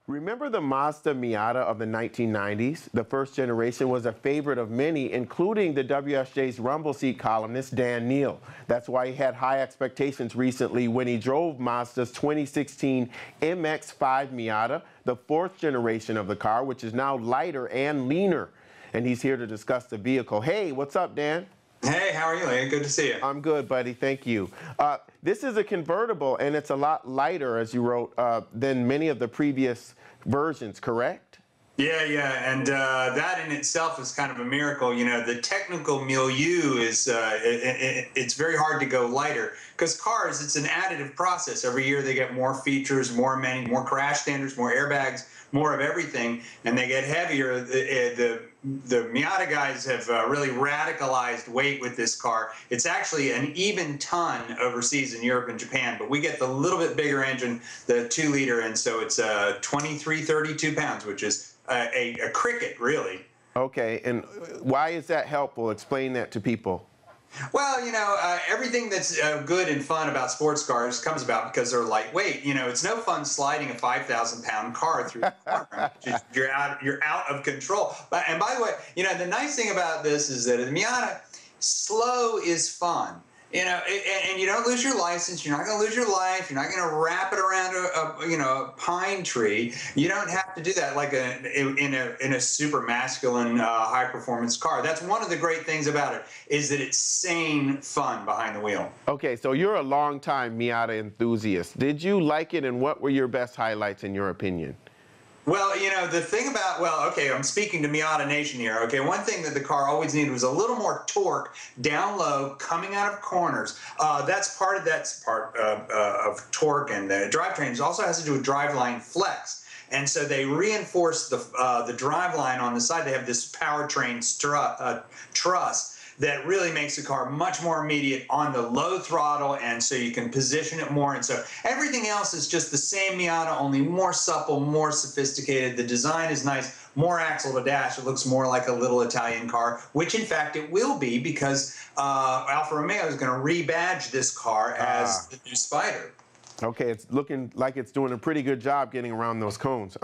Remember the Mazda Miata of the 1990s? The first generation was a favorite of many, including the WSJ's Rumble Seat columnist, Dan Neal. That's why he had high expectations recently when he drove Mazda's 2016 MX-5 Miata, the fourth generation of the car, which is now lighter and leaner. And he's here to discuss the vehicle. Hey, what's up, Dan? Hey, how are you, Lane? Good to see you. I'm good, buddy. Thank you. This is a convertible, and it's a lot lighter, as you wrote, than many of the previous versions, correct? Yeah, and that in itself is kind of a miracle. You know, the technical milieu is, it's very hard to go lighter because cars, it's an additive process. Every year they get more features, more crash standards, more airbags, more of everything, and they get heavier. The Miata guys have really radicalized weight with this car. It's actually an even ton overseas in Europe and Japan, but we get the little bit bigger engine, the 2-liter, and so it's 32 pounds, which is a cricket, really. Okay, and why is that helpful? Explain that to people. Well, you know, everything that's good and fun about sports cars comes about because they're lightweight. You know, it's no fun sliding a 5,000-pound car through the corner. You're out of control. And by the way, you know, the nice thing about this is that the Miata, slow is fun. You know, and you don't lose your license. You're not going to lose your life. You're not going to wrap it around a pine tree. You don't have to do that like in a super masculine high performance car. That's one of the great things about it is that it's sane fun behind the wheel. Okay, so you're a longtime Miata enthusiast. Did you like it, and what were your best highlights in your opinion? Well, you know, the thing about, okay, I'm speaking to Miata Nation here. Okay, one thing that the car always needed was a little more torque down low coming out of corners. That's part of torque, and the drivetrain also has to do with driveline flex. And so they reinforce the driveline on the side. They have this powertrain truss that really makes the car much more immediate on the low throttle, and so you can position it more. And so everything else is just the same Miata, only more supple, more sophisticated. The design is nice, more axle to dash. It looks more like a little Italian car, which in fact it will be because Alfa Romeo is going to rebadge this car as the new Spider. Okay, it's looking like it's doing a pretty good job getting around those cones.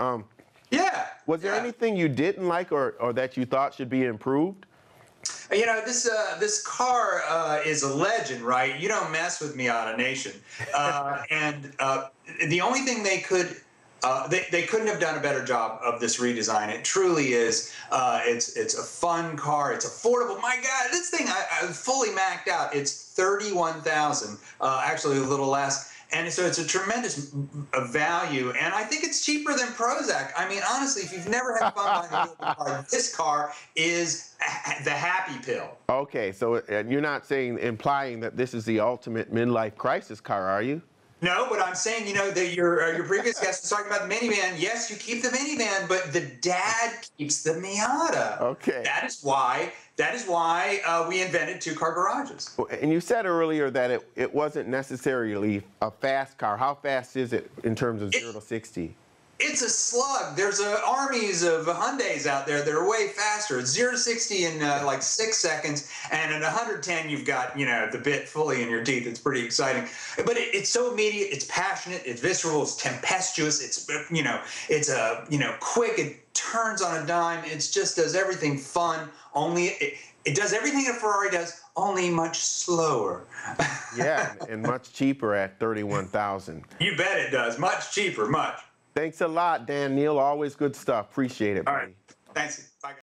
Yeah. Was there anything you didn't like or that you thought should be improved? You know, this car is a legend, right? You don't mess with Miata Nation. And the only thing they couldn't have done a better job of this redesign. It truly is. It's a fun car. It's affordable. My God, this thing I fully maxed out. It's $31,000, actually a little less. And so it's a tremendous value, and I think it's cheaper than Prozac. I mean, honestly, if you've never had fun behind the wheel of a car, this car is the happy pill. Okay, so and you're not implying that this is the ultimate midlife crisis car, are you? No, but I'm saying, you know, that your previous guest was talking about the minivan. Yes, you keep the minivan, but the dad keeps the Miata. Okay. That is why we invented two-car garages. And you said earlier that it wasn't necessarily a fast car. How fast is it in terms of 0 to 60? It's a slug. There's armies of Hyundais out there that are way faster. It's 0 to 60 in like 6 seconds, and at 110 you've got, you know, the bit fully in your teeth. It's pretty exciting. But it's so immediate. It's passionate. It's visceral. It's tempestuous. It's quick. It turns on a dime. It just does everything fun. Only it does everything a Ferrari does, only much slower. Yeah, and much cheaper at $31,000. You bet it does. Much cheaper. Much. Thanks a lot, Dan Neal. Always good stuff. Appreciate it, buddy. All right. Thanks. Bye.